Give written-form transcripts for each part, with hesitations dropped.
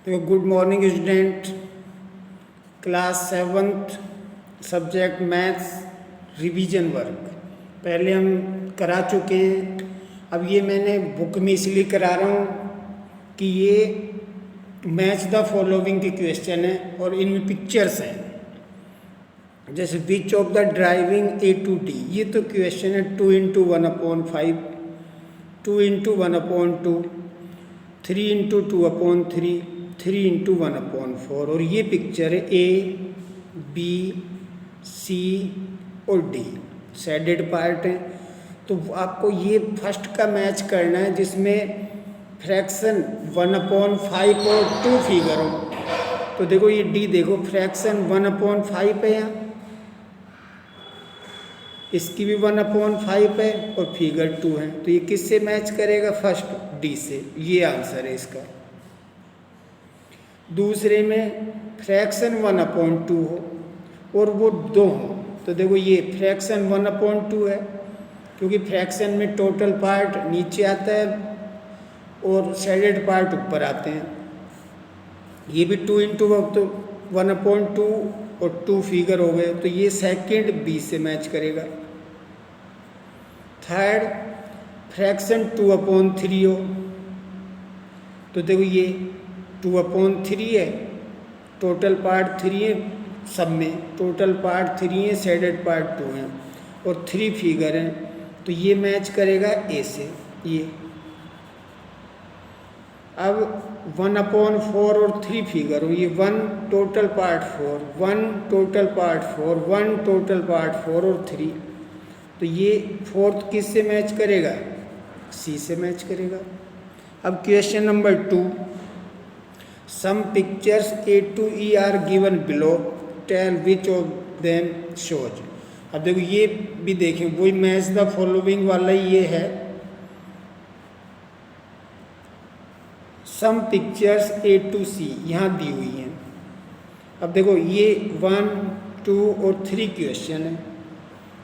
तो good morning student, class 7th subject maths revision work पहले हम करा चुके हैं। अब ये मैंने बुक में इसलिए करा रहा हूँ कि ये मैच द फॉलोइंग के क्वेश्चन है और इनमें पिक्चर्स हैं। जैसे which of the driving A to D, ये तो क्वेश्चन है 2 × 1/5, 2 × 1/2, 3 × 2/3, 3 × 1/4 और ये पिक्चर है ए बी सी और डी, शेडेड पार्ट है। तो आपको ये फर्स्ट का मैच करना है जिसमें फ्रैक्शन 1/5 और 2 फिगर हो। तो देखो ये डी, देखो फ्रैक्शन 1/5 है, यहाँ इसकी भी 1/5 है और फिगर 2 है। तो ये किससे मैच करेगा? फर्स्ट डी से। ये आंसर है इसका। दूसरे में फ्रैक्शन 1/2 हो और वो 2 हो, तो देखो ये फ्रैक्शन 1/2 है क्योंकि फ्रैक्शन में टोटल पार्ट नीचे आता है और शेडेड पार्ट ऊपर आते हैं। ये भी 2 × 1/2 और 2 फिगर हो गए, तो ये सेकंड बी से मैच करेगा। थर्ड फ्रैक्शन 2/3 हो, तो देखो ये 2/3 है, टोटल पार्ट 3 है, सब में टोटल पार्ट 3 है, शेडेड पार्ट 2 है और 3 फिगर हैं, तो ये मैच करेगा ए से। ये अब 1/4 और 3 फिगर हो, ये 1 total part 4, 1 total part 4, 1 total part 4 और 3, तो ये फोर्थ किस से मैच करेगा? सी से मैच करेगा। अब question number 2, some pictures A to E are given below, tell which of them shows. अब देखो ये भी देखें, वही मैच द फॉलोइंग वाला ये है। Some pictures A to C यहाँ दी हुई हैं। अब देखो ये 1, 2 और 3 क्वेश्चन है,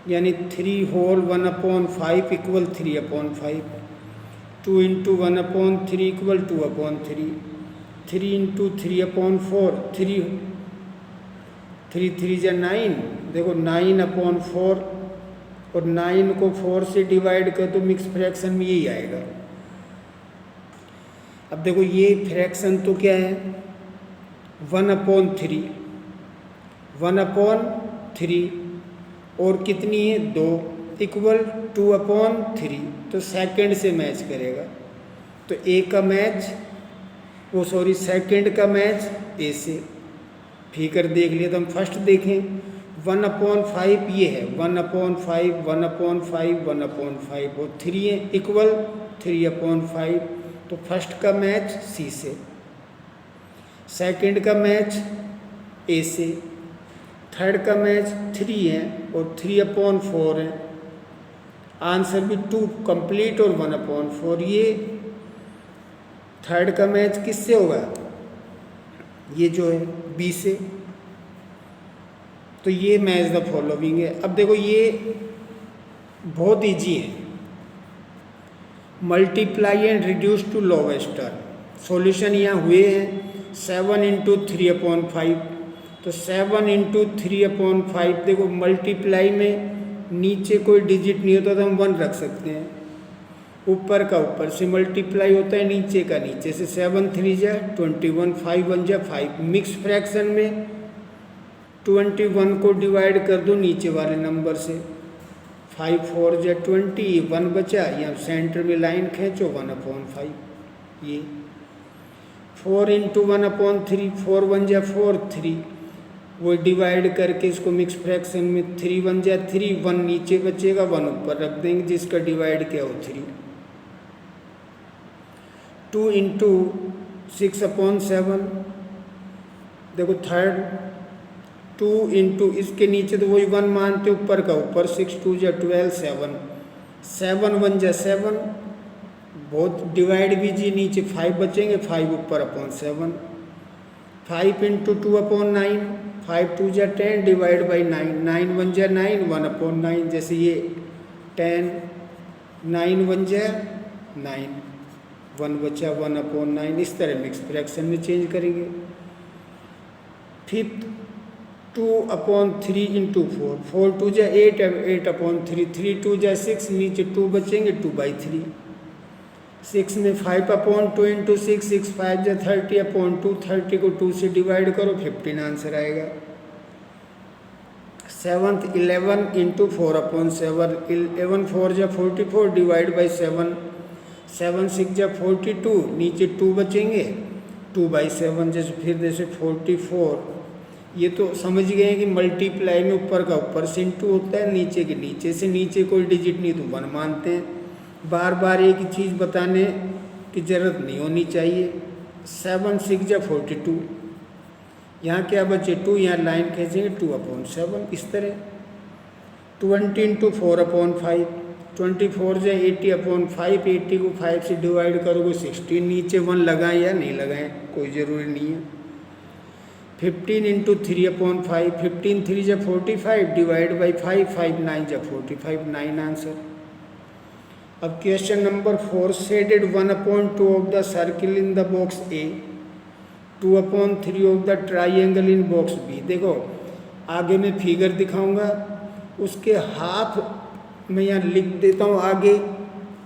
यानी 3 होल 1/5 इक्वल 3/5, 2 × 1/3 इक्वल 2/3, 3 × 3/4, 3 3 9, देखो 9/4 और 9 को 4 से डिवाइड कर तो मिक्स फ्रैक्शन में यही आएगा। अब देखो ये फ्रैक्शन तो क्या है? 1/3, 1/3 और कितनी है? 2 इक्वल 2/3, तो सेकंड से मैच करेगा। तो ए का मैच सेकंड का मैच ए से। फिगर देख लिया, तो हम फर्स्ट देखें 1/5 ये है, 1/5, 1/5, 1/5 और 3 है इक्वल 3/5, तो फर्स्ट का मैच सी से, सेकंड का मैच ए से, थर्ड का मैच 3 है और 3/4 है। आंसर भी 2 कंप्लीट और 1/4। ये थर्ड का मैच किससे होगा? ये जो है बी से। तो ये मैच द फॉलोइंग है। अब देखो ये बहुत इजी है, multiply and reduce to lowest term. Solution यहाँ हुए हैं 7 × 3/5, तो 7 × 3/5 देखो मल्टीप्लाई में नीचे कोई डिजिट नहीं होता तो हम 1 रख सकते हैं, ऊपर का ऊपर से मल्टीप्लाई होता है, नीचे का नीचे से। 7 3 जा 21, 5 1 जा 5। मिक्स फ्रैक्शन में 21 को डिवाइड कर दो नीचे वाले नंबर से, 5 4 जा 20, 1 बचा, यहाँ सेंटर में लाइन खींचो 1/5। ये 4 × 1/3, 4 1 जा 4, 3, वो डिवाइड करके इसको मिक्स फ्रैक्शन में 3 1 जा 3, 1 नीचे बचेगा, 1 ऊपर रख देंगे जिसका डिवाइड क्या हो 3। 2 × 6/7, देखो थर्ड 2 × इसके नीचे तो वही 1 मानते, ऊपर का ऊपर, 6 2 जा 12, 7 7 1 जा 7, बहुत डिवाइड भी जी, नीचे 5 बचेंगे, 5 ऊपर /7, 5 × 2/9, 5 2 जा 10 डिवाइड बाई 9, 9 1 जा 9, 1/9, जैसे ये 10, 9 1 जा 9, 1 बचा 1/9, इस तरह मिक्स फ्रैक्शन में चेंज करेंगे। फिफ्थ 2/3 इंटू 4, 4 2 जा 8, 8/3, 3 2 जा 6, नीचे 2 बचेंगे 2/3। 6 में 5/2 इंटू 6, 6 5 जा 30/2, 30 को 2 से डिवाइड करो 15 आंसर आएगा। 7th 11 इंटू 4/7, 11 4 जा 44 डिवाइड बाई 7, 7 6 जा 42, नीचे 2 बचेंगे 2/7, जैसे 44। ये तो समझ गए हैं कि मल्टीप्लाई में ऊपर का ऊपर से इंटू होता है, नीचे के नीचे से, नीचे कोई डिजिट नहीं तो 1 मानते हैं। बार बार एक ही चीज़ बताने की ज़रूरत नहीं होनी चाहिए। 7 6 जा 42, यहाँ क्या बचे 2, यहाँ लाइन खींचेंगे 2/7, इस तरह। 20 इंटू 4/5, 24 जा 80/5, 80 को 5 से डिवाइड करोगे 16, नीचे 1 लगाएं या नहीं लगाएं कोई ज़रूरी नहीं है। 15 इंटू 3/5, 15 3 जा 45 डिवाइड बाई 5, 5 9 जा 45, 9 आंसर। अब question number 4, shaded 1/2 of the circle in the box A, 2/3 of the triangle in box B. देखो आगे मैं फिगर दिखाऊंगा, उसके हाफ मैं यहाँ लिख देता हूँ आगे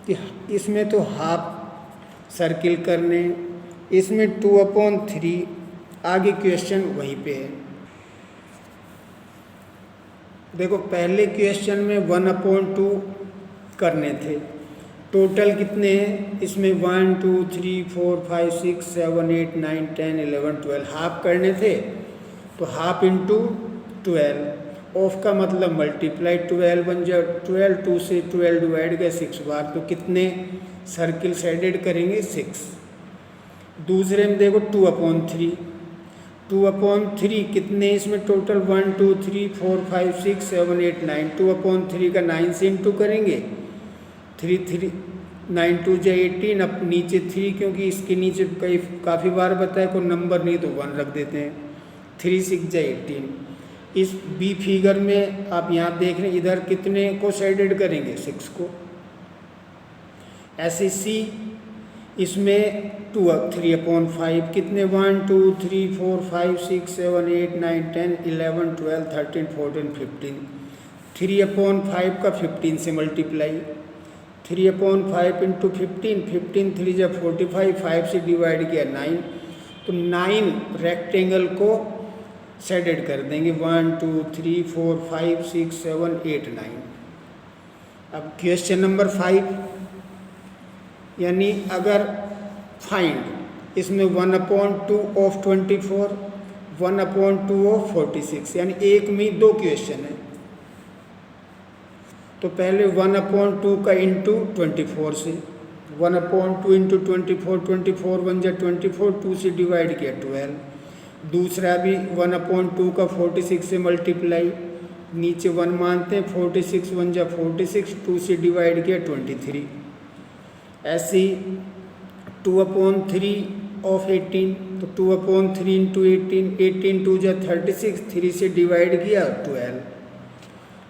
कि इसमें तो हाफ सर्किल करने, इसमें 2/3, आगे क्वेश्चन वहीं पे है। देखो पहले क्वेश्चन में 1/2 करने थे, टोटल कितने हैं इसमें 1 2 3 4 5 6 7 8 9 10 11 12, हाफ करने थे तो हाफ इंटू 12, ऑफ का मतलब मल्टीप्लाई 12 बन जाए 12, 2 से 12 डिवाइड गए 6 बार, तो कितने सर्किल शेडेड करेंगे 6। दूसरे में देखो 2/3, 2/3 कितने इसमें टोटल 1 2 3 4 5 6 7 8 9, 2/3 का 9 से इंटू करेंगे 3 3 9 2 जा 18, अब नीचे 3 क्योंकि इसके नीचे काफ़ी बार बताया कोई नंबर नहीं तो 1 रख देते हैं, 3 6 जा 18। इस बी फिगर में आप यहाँ देख रहे हैं इधर कितने को शेडेड करेंगे 6 को। ऐसे सी इसमें 3/5 कितने 1 2 3 4 5 6 7 8 9 10 11 12 13 14 15, 3/5 का 15 से मल्टीप्लाई, 3/5 इंटू 15, 15 3 जा 45, 5 से डिवाइड किया 9, तो 9 रेक्टेंगल को शेडेड कर देंगे 1 2 3 4 5 6 7 8 9। अब क्वेश्चन नंबर 5, यानी अगर फाइंड इसमें 1/2 ऑफ 24, 1/2 ऑफ 46, यानी एक में 2 क्वेश्चन है, तो पहले 1/2 का इंटू 24 से, 1/2 इंटू 24, 24 बन जा 24, 2 से डिवाइड किया 12। दूसरा भी 1/2 का 46 से मल्टीप्लाई, नीचे 1 मानते हैं 46 बन जा 46, 2 से डिवाइड किया 23। ऐसी 2/3 ऑफ 18, तो 2/3 इंटू 18, 18 2 जा 36, 3 से डिवाइड किया 12।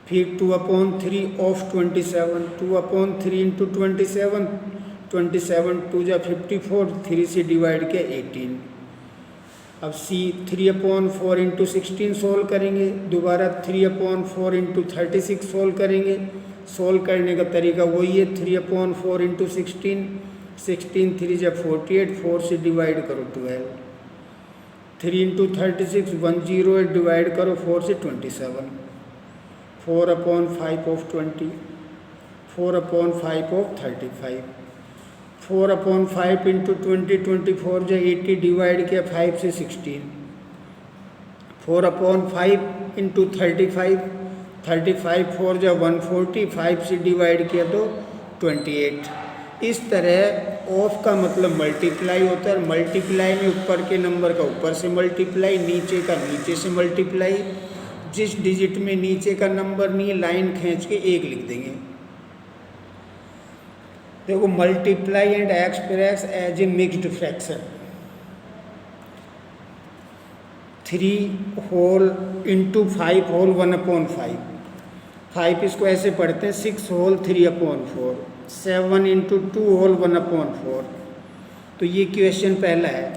फिर 2/3 ऑफ 27, 2/3 इंटू 27, 27 2 जा 54, 3 से डिवाइड किया 18। अब सी 3/4 इंटू 16 सोल्व करेंगे, दोबारा 3/4 इंटू 36 सोल्व करेंगे। सोल्व करने का तरीका वही है, 3/4 इंटू 16, 16 3 जा 48, 4 से डिवाइड करो 12, 3 इंटू 36 108 डिवाइड करो 4 से 27, 4/5 ऑफ 20, 4/5 ऑफ 35, 4/5 इंटू 20, 24 जा 80 डिवाइड किया 5 से 16, 4/5 इंटू 35, 35 4 जा 140, 5 से डिवाइड किया तो 28। इस तरह ऑफ का मतलब मल्टीप्लाई होता है, मल्टीप्लाई में ऊपर के नंबर का ऊपर से मल्टीप्लाई, नीचे का नीचे से मल्टीप्लाई। जिस डिजिट में नीचे का नंबर नहीं है लाइन खींच के 1 लिख देंगे। देखो multiply and express as a mixed fraction, 3 whole into 5 whole 1/5, 5 इसको ऐसे पढ़ते हैं 6 होल 3/4, 7 इंटू 2 होल 1/4, तो ये क्वेश्चन पहला है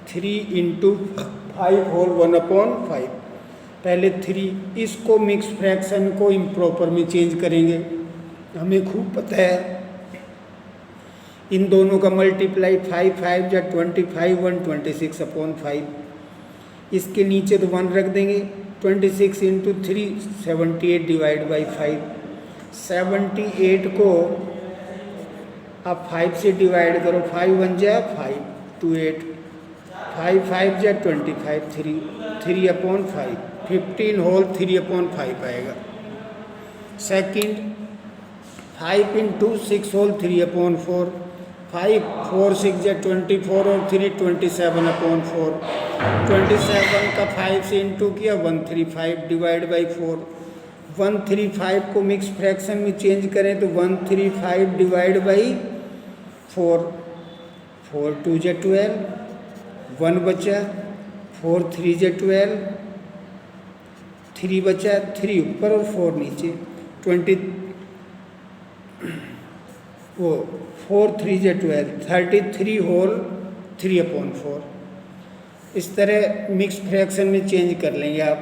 3 इंटू 5 होल 1/5। पहले 3, इसको मिक्स फ्रैक्शन को इम्प्रॉपर में चेंज करेंगे। हमें खूब पता है इन दोनों का मल्टीप्लाई 5 5 जा 25 1 26/5। इसके नीचे तो 1 रख देंगे। 26 इंटू 3 78 डिवाइड बाई 5। 78 को आप 5 से डिवाइड करो, 5 1 जा 5 2 8, 5 5 जा 25 3/5, 15 होल 3/5 आएगा। सेकंड 5 इंटू 6 होल 3/4, 5 4 6 जा 24 और 3 27/4। 27 का 5 से इंटू किया 135 डिवाइड बाई 4। 135 को मिक्स फ्रैक्शन में चेंज करें तो 135 डिवाइड बाई 4, 4 2 जा 12, 1 बचा, 4 3 जा 12, 3 बचा, 3 ऊपर और 4 नीचे, 4 3 जा 12, 33 होल 3/4। इस तरह मिक्स फ्रैक्शन में चेंज कर लेंगे आप।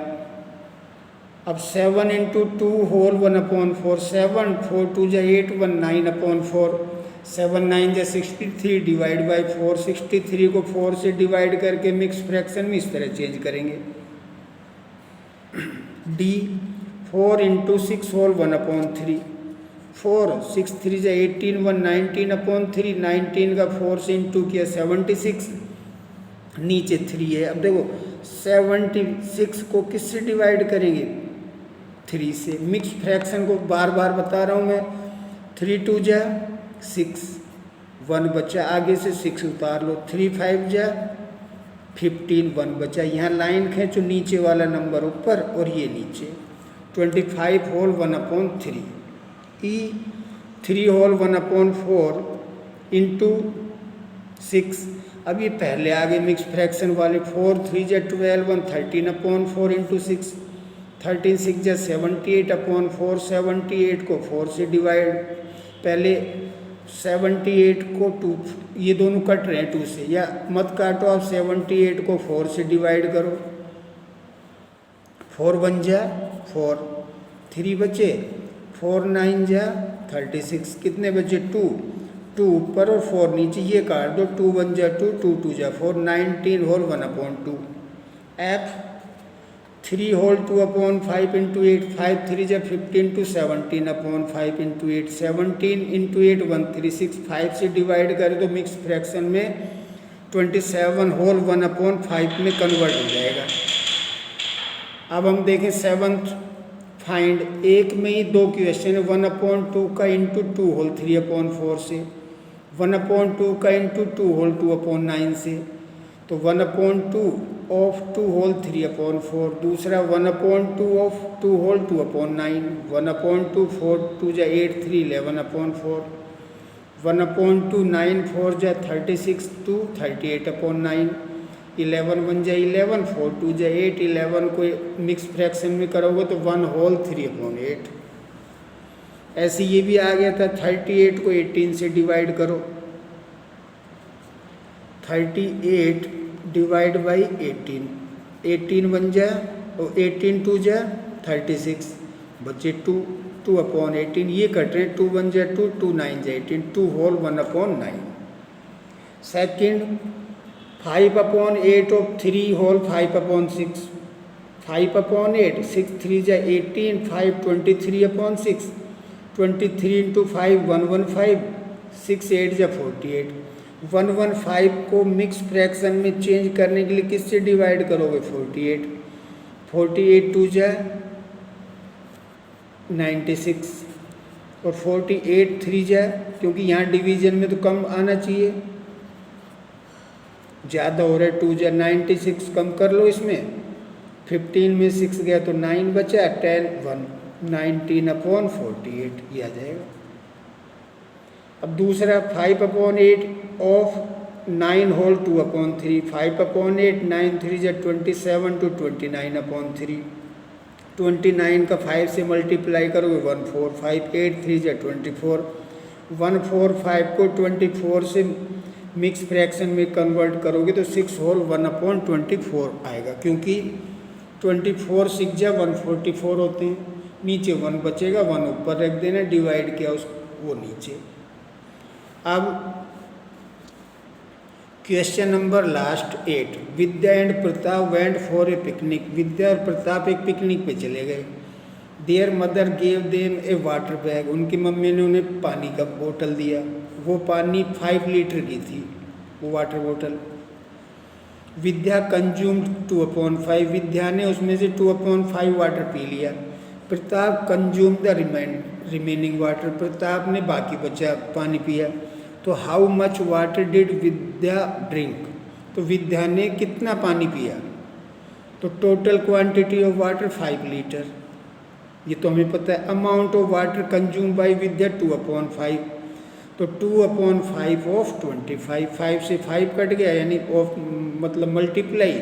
अब 7 इंटू 2 होल 1/4, 7 4 2 जा 8 1 9/4, 7 9 जा 63 डिवाइड बाई 4। 63 को 4 से डिवाइड करके मिक्स फ्रैक्शन में इस तरह चेंज करेंगे। डी 4 इंटू 6 होल 1/3, 4 6 3 जा 18 1 19/3, 19 का 4 से इंटू किया 76, नीचे 3 है। अब देखो 76 को किससे डिवाइड करेंगे? 3 से। मिक्स फ्रैक्शन को बार बार बता रहा हूँ मैं। 3 2 जा 6, 1 बचा, आगे से 6 उतार लो, 3 5 जा 15, 1 बचा। यहाँ लाइन खींचो, नीचे वाला नंबर ऊपर और ये नीचे, 25 होल 1/3। ई 3 होल 1/4 इंटू 6। अब ये पहले आगे मिक्स फ्रैक्शन वाले 4 3 जा 12 1 13/4 इंटू 6, 13 6 जा 78/4, 78 को 4 से डिवाइड, पहले 78 को 2, ये दोनों कट रहे हैं 2 से, या मत काटो आप, 78 को 4 से डिवाइड करो, 4 1 जा 4, 3 बचे, 4 9 जा 36, कितने बचे 2, 2 ऊपर और 4 नीचे, ये काट दो, 2 1 जा 2, 2 2 जा 4, 19 होल 1/2। एफ 3 होल 2/5 इंटू 8, 5 3 जा 15 टू 17/5 इंटू 8, 17 इंटू 8 136, 5 से डिवाइड करें तो मिक्स फ्रैक्शन में 27 होल 1/5 में कन्वर्ट हो जाएगा। अब हम देखें 7th फाइंड। एक में ही 2 क्वेश्चन है, 1/2 का इंटू 2 होल 3/4 से, 1/2 का इंटू 2 होल 2/9 से, तो 1/2 ऑफ 2 होल 3/4, दूसरा 1/2 ऑफ 2 होल 2/9, 1/2 4 2 जा 8 3 11/4, 1/2 9 4 जा 36 2 38/9, 11 1 जा 11, 4 2 जा 8, 11 को मिक्स फ्रैक्शन में करोगे तो 1 होल 3/8। ऐसे ये भी आ गया था, 38 को 18 से डिवाइड करो, 38 डिवाइड बाई 18, 18 1 जा और 18 2 जा 36, बचे 2 2/18, ये कट रहे, 2 1 जा 2, 2 9 जा 18, 2 होल 1/9। सेकेंड 5/8 ऑफ 3 होल 5/6, 5/8, 6 3 जा 18, 5 23/6, 23 इंटू 5 115, 6 8 जा 48, 115 को मिक्स फ्रैक्शन में चेंज करने के लिए किससे डिवाइड करोगे? 48, 48 2 जा 96 और 48 3 जा, क्योंकि यहाँ डिवीजन में तो कम आना चाहिए, ज़्यादा हो रहा है, 2 जा 96, कम कर लो इसमें, 15 में 6 गया तो 9 बचा, 10 1 19/48 ये आ जाएगा। अब दूसरा 5/8 ऑफ 9 होल 2/3, 5/8, 9 3 जा 27 टू 29/3, 29 का 5 से मल्टीप्लाई करोगे 145, 8 3 जा 24, 145 को 24 से मिक्स फ्रैक्शन में कन्वर्ट करोगे तो 6 होल 1/24 आएगा, क्योंकि 24 6 जा 144 होते हैं। नीचे 1 बचेगा, 1 ऊपर रख देना, डिवाइड किया वो नीचे। अब question number last 8, Vidya and Pratap went for a picnic. Vidya और प्रताप एक पिकनिक पे चले गए। Their mother gave them a water bag. उनकी मम्मी ने उन्हें पानी का बोतल दिया। वो पानी 5 लीटर की थी, वो वाटर बोतल। विद्या कंज्यूम्ड 2/5। विद्या ने उसमें से 2/5 वाटर पी लिया। Pratap consume the remaining water. Pratap ने बाकी बचा पानी पिया। तो how much water did Vidya drink. तो विद्या ने कितना पानी पिया। तो total quantity of water 5 litre, ये तो हमें पता है। Amount of water consume by Vidya 2/5। तो 2/5 ऑफ 25, 5 से 5 कट गया, यानी ऑफ मतलब मल्टीप्लाई,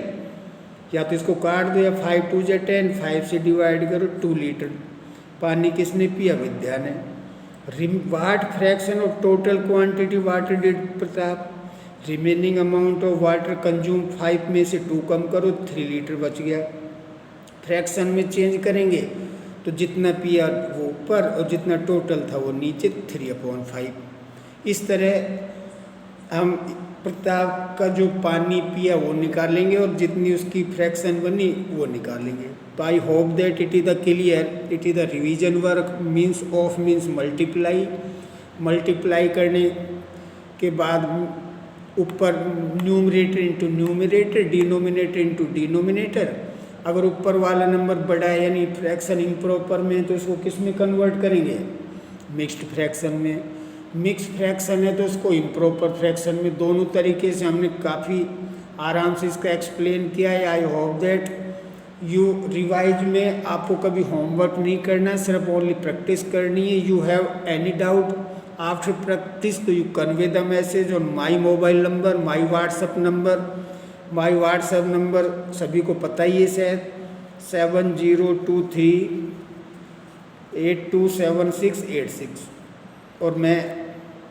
या तो इसको काट दो, या 5 2 जा 10, 5 से डिवाइड करो। 2 लीटर पानी किसने पिया, विद्या ने। What fraction of total quantity water did Pratap. Remaining amount of water consume 5 में से 2 कम करो, 3 लीटर बच गया। फ्रैक्शन में चेंज करेंगे तो जितना पिया वो ऊपर और जितना टोटल था वो नीचे, 3/5। इस तरह हम प्रताप का जो पानी पिया वो निकालेंगे और जितनी उसकी फ्रैक्शन बनी वो निकालेंगे। तो I hope that it is the clear. It is the revision work. Means of means multiply. Multiply करने के बाद ऊपर numerator into numerator, denominator into denominator. अगर ऊपर वाला नंबर बड़ा है यानी फ्रैक्शन इम्प्रॉपर में, तो इसको किस में कन्वर्ट करेंगे, मिक्स्ड फ्रैक्शन में। मिक्स फ्रैक्शन है तो उसको इम्प्रॉपर फ्रैक्शन में। दोनों तरीके से हमने काफ़ी आराम से इसका एक्सप्लेन किया है। I hope that you revise में आपको कभी होमवर्क नहीं करना, सिर्फ ओनली प्रैक्टिस करनी है। You have any doubt after practice तो you convey the message on my mobile number, my WhatsApp number. My WhatsApp number सभी को पता ही है शायद, 7023827686। और मैं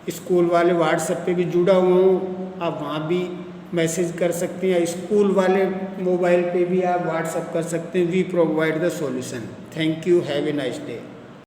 स्कूल वाले व्हाट्सएप पे भी जुड़ा हुआ हूँ, आप वहाँ भी मैसेज कर सकते हैं। स्कूल वाले मोबाइल पे भी आप व्हाट्सएप कर सकते हैं। We provide the solution. Thank you, have a nice day.